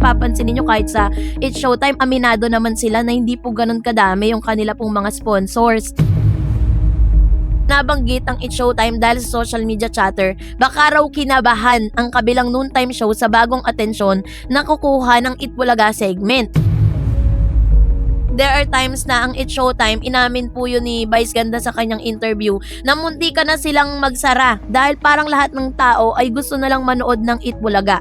mapapansin ninyo kahit sa It's Showtime, aminado naman sila na hindi po ganun kadami yung kanila pong mga sponsors. Nabanggit ang It's Showtime dahil sa social media chatter, baka raw kinabahan ang kabilang noontime show sa bagong atensyon na kukuha ng Itbulaga segment. There are times na ang It's Showtime, inamin po yun ni Vice Ganda sa kanyang interview, na munti ka na silang magsara dahil parang lahat ng tao ay gusto na lang manood ng Itbulaga.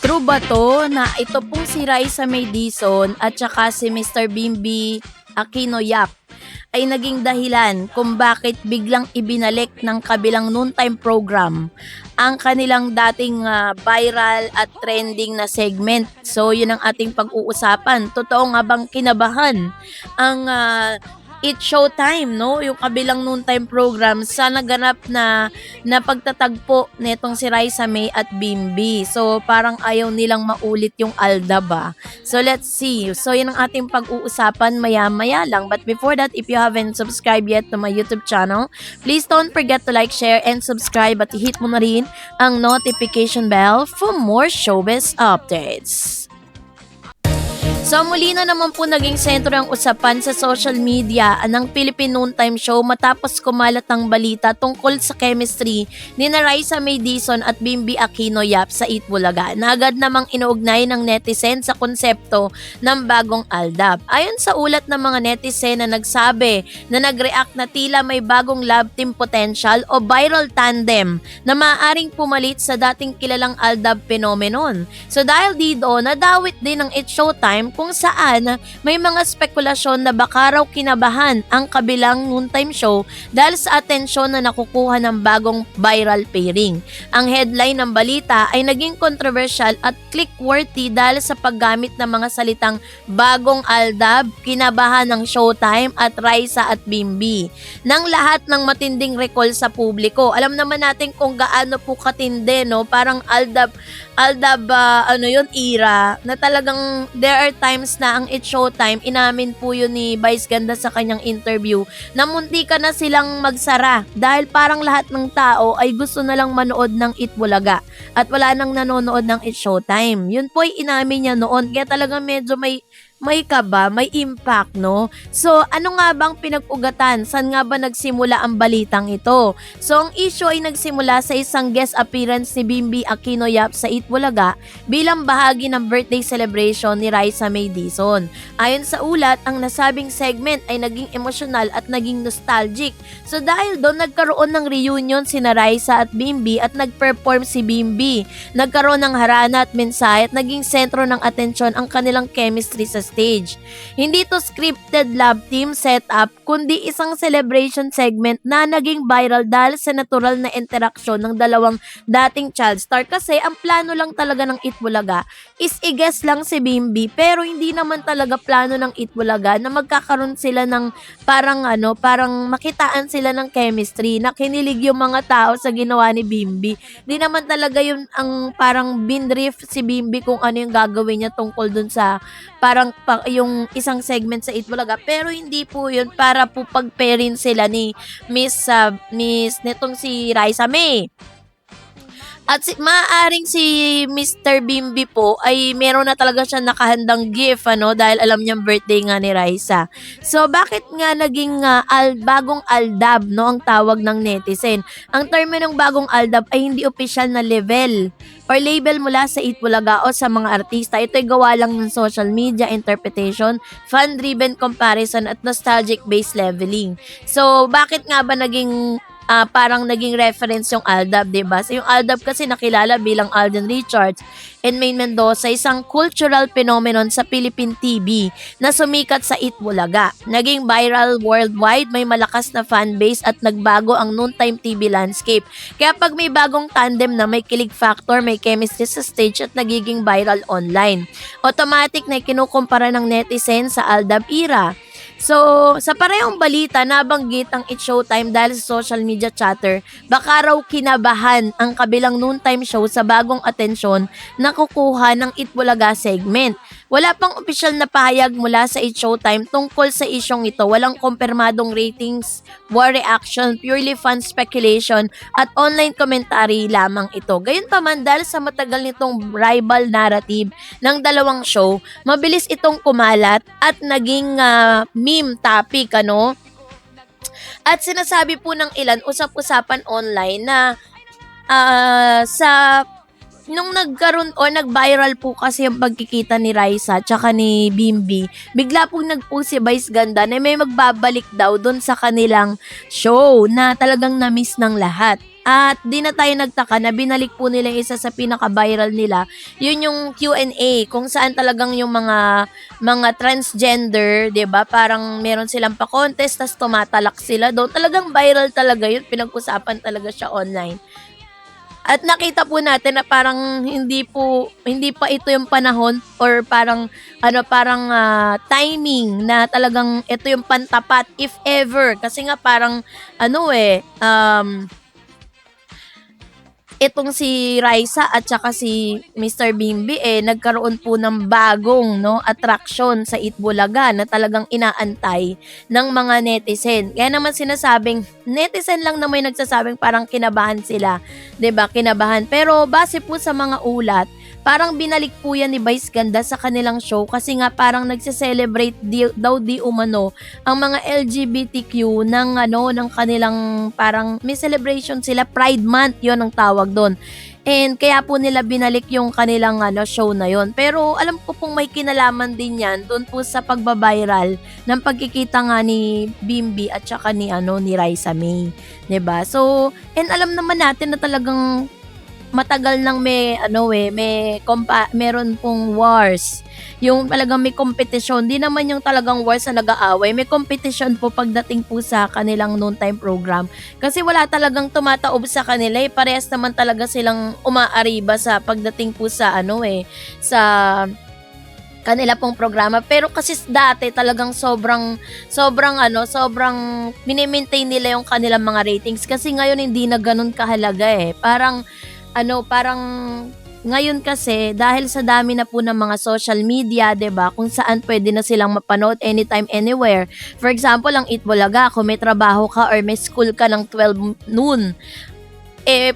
True ba to na ito pong si Raisa May Dizon at saka si Mr. Bimby Aquino Yap ay naging dahilan kung bakit biglang ibinalik ng kabilang noontime program ang kanilang dating viral at trending na segment. So yun ang ating pag-uusapan. Totoo nga bang kinabahan ang It's Showtime, no? Yung kabilang noontime program sa naganap na pagtatagpo netong si Raisa May at Bimby. So parang ayaw nilang maulit yung Aldab ba. So let's see. So yun ang ating pag-uusapan maya-maya lang. But before that, if you haven't subscribed yet to my YouTube channel, please don't forget to like, share, and subscribe at hit mo na rin ang notification bell for more showbiz updates. So muli na naman po naging sentro ang usapan sa social media ng Philippine Noontime Show matapos kumalat ang balita tungkol sa chemistry ni Raisa May Dizon at Bimby Aquino Yap sa Itbulaga na agad namang inuugnay ng netizen sa konsepto ng bagong Aldab. Ayon sa ulat ng mga netizen na nagsabi na nag-react na tila may bagong love team potential o viral tandem na maaaring pumalit sa dating kilalang Aldab phenomenon. So dahil dito, nadawit din ng It's Showtime kung saan may mga spekulasyon na baka raw kinabahan ang kabilang noontime show dahil sa atensyon na nakukuha ng bagong viral pairing. Ang headline ng balita ay naging controversial at click-worthy dahil sa paggamit ng mga salitang bagong Aldab, kinabahan ng Showtime at Raisa at Bimby. Nang lahat ng matinding recall sa publiko. Alam naman natin kung gaano po katindi, no? Parang Aldab era na talagang there are times na ang It's Showtime, inamin po yun ni Vice Ganda sa kanyang interview, na munti ka na silang magsara dahil parang lahat ng tao ay gusto na lang manood ng Itbulaga at wala nang nanonood ng It's Showtime. Yun po ay inamin niya noon, kaya talagang medyo may kaba, may impact, no? So, ano nga bang pinag-ugatan? Saan nga ba nagsimula ang balitang ito? So, ang issue ay nagsimula sa isang guest appearance ni Bimby Aquino Yap sa Itbulaga bilang bahagi ng birthday celebration ni Raisa May Dizon. Ayon sa ulat, ang nasabing segment ay naging emosyonal at naging nostalgic. So, dahil doon nagkaroon ng reunion sina Raisa at Bimby at nag-perform si Bimby. Nagkaroon ng harana at mensahe at naging sentro ng atensyon ang kanilang chemistry sa stage. Hindi to scripted love team setup, kundi isang celebration segment na naging viral dahil sa natural na interaksyon ng dalawang dating child star. Kasi ang plano lang talaga ng Itbulaga is i-guess lang si Bimby, pero hindi naman talaga plano ng Itbulaga na magkakaroon sila ng parang makitaan sila ng chemistry na kinilig yung mga tao sa ginawa ni Bimby. Di naman talaga yun ang parang binrief si Bimby kung ano yung gagawin niya tungkol dun sa parang yung isang segment sa Itbulaga, pero hindi po yun para po pag-pairin sila ni Miss netong si Raisa May. At maaaring si Mr. Bimby po ay meron na talaga siya nakahandang gift dahil alam niyang birthday nga ni Raisa. So bakit nga naging bagong Aldab ang tawag ng netizen? Ang termo ng bagong Aldab ay hindi official na level or label mula sa Itbulaga o sa mga artista. Ito ay gawa lang ng social media interpretation, fan-driven comparison at nostalgic-based leveling. So bakit nga ba parang naging reference yung Aldab, diba? So yung Aldab kasi nakilala bilang Alden Richards and Maine Mendoza, isang cultural phenomenon sa Philippine TV na sumikat sa Itbulaga. Naging viral worldwide, may malakas na fanbase at nagbago ang noontime TV landscape. Kaya pag may bagong tandem na may kilig factor, may chemistry sa stage at nagiging viral online, automatic na kinukumpara ng netizen sa Aldab era. So, sa parehong balita, nabanggit ang It's Showtime dahil sa social media chatter, baka raw kinabahan ang kabilang noontime show sa bagong atensyon na kukuha ng Itbulaga segment. Wala pang opisyal na pahayag mula sa It's Showtime tungkol sa isyong ito. Walang kumpirmadong ratings, war reaction, purely fan speculation at online commentary lamang ito. Gayunpaman, dahil sa matagal nitong rival narrative ng dalawang show, mabilis itong kumalat at naging meme topic, ano? At sinasabi po ng ilan, usap-usapan online na sa nung nagkaroon o nag-viral po kasi yung pagkikita ni Raisa tsaka ni Bimbi, bigla pong nag-post si Vice Ganda na may magbabalik daw doon sa kanilang show na talagang na-miss ng lahat. At di na tayo nagtaka na binalik po nila isa sa pinaka-viral nila, yun yung Q&A kung saan talagang yung mga transgender, 'di ba? Parang meron silang pa-contest tas tumatalak sila doon. Talagang viral talaga yun, pinag-usapan talaga siya online. At nakita po natin na parang hindi pa ito yung panahon or parang timing na talagang ito yung pantapat if ever, kasi nga parang itong si Raisa at saka si Mr. Bimbi nagkaroon po ng bagong attraction sa Itbulaga na talagang inaantay ng mga netizen. Kaya naman sinasabing netizen lang na may nagsasabing parang kinabahan sila, 'di ba? Kinabahan. Pero base po sa mga ulat, parang binalik po yan ni Vice Ganda sa kanilang show kasi nga parang nagse-celebrate daw di umano ang mga LGBTQ ng kanilang parang may celebration sila, Pride Month 'yon ang tawag doon. And kaya po nila binalik yung kanilang show na yon. Pero alam ko pong may kinalaman din yan doon po sa pagbabiral ng pagkikita nga ni Bimbi at saka ni Raisa May, 'di ba? So, and alam naman natin na talagang matagal nang meron pong wars. Yung talagang may kompetisyon. Di naman yung talagang wars na nag-aaway. May kompetisyon po pagdating po sa kanilang noontime program. Kasi wala talagang tumataob sa kanila. Parehas naman talaga silang umaariba sa pagdating po sa sa kanila pong programa. Pero kasi dati talagang sobrang mini-maintain nila yung kanilang mga ratings. Kasi ngayon hindi na ganun kahalaga Parang ngayon kasi dahil sa dami na po ng mga social media, 'di ba, kung saan pwede na silang mapanood anytime, anywhere. For example, ang Itbulaga, kung may trabaho ka or may school ka ng 12 noon,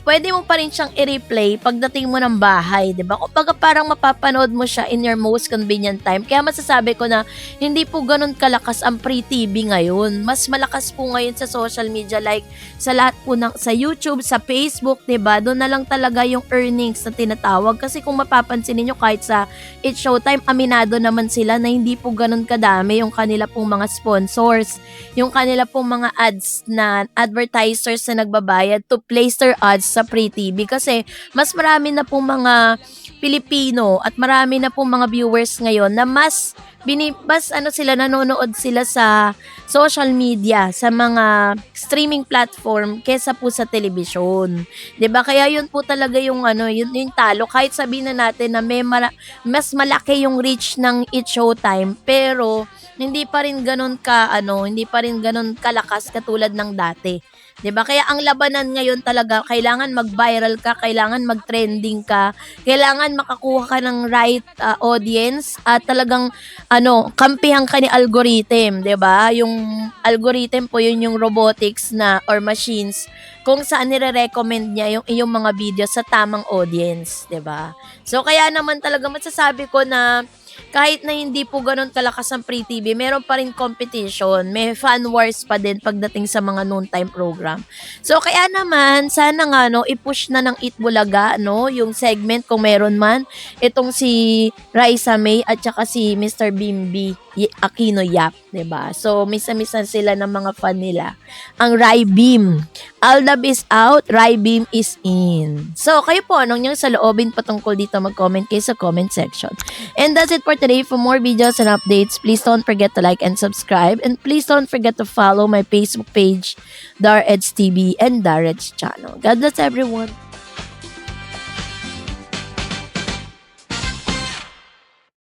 pwede mo pa rin siyang i-replay pagdating mo ng bahay, 'di ba? Kumbaga parang mapapanood mo siya in your most convenient time. Kaya masasabi ko na hindi po ganoon kalakas ang free TV ngayon. Mas malakas po ngayon sa social media, like sa lahat po sa YouTube, sa Facebook, 'di ba? Doon na lang talaga yung earnings na tinatawag, kasi kung mapapansin niyo kahit sa It's Showtime, aminado naman sila na hindi po ganoon kadami yung kanila pong mga sponsors, yung kanila pong mga ads na advertisers na nagbabayad to place their ads sa free TV, kasi mas marami na pong mga Pilipino at marami na pong mga viewers ngayon na mas nanonood sila sa social media, sa mga streaming platform kesa po sa telebisyon. 'Di ba? Kaya yun po talaga yung yung talo. Kahit sabihin na natin na mas malaki yung reach ng It's Showtime, pero hindi pa rin ganoon kalakas katulad ng dati. 'Di ba? Kaya ang labanan ngayon talaga, kailangan mag-viral ka, kailangan mag-trending ka, kailangan makakuha ka ng right audience at talagang kampihan ka ni algorithm, 'di ba? Yung algorithm po yun yung robotics na or machines kung saan nire-recommend niya yung iyong mga video sa tamang audience, 'di ba? So kaya naman talaga masasabi ko na kahit na hindi po ganun kalakas ang free TV, meron pa rin competition, may fan wars pa din pagdating sa mga noontime program. So kaya naman, sana nga i-push na ng Itbulaga yung segment kung meron man, itong si Raisa May at saka si Mr. Bimbi Aquino Yap, 'di ba? So misa-misa sila ng mga fan nila. Ang Rai Beam, Aldab is out, Rai Beam is in. So kayo po, anong niyang saloobin patungkol dito, mag-comment kayo sa comment section. And that's it for today. For more videos and updates, please don't forget to like and subscribe, and please don't forget to follow my Facebook page, Dareds TV and Dareds channel. God bless everyone.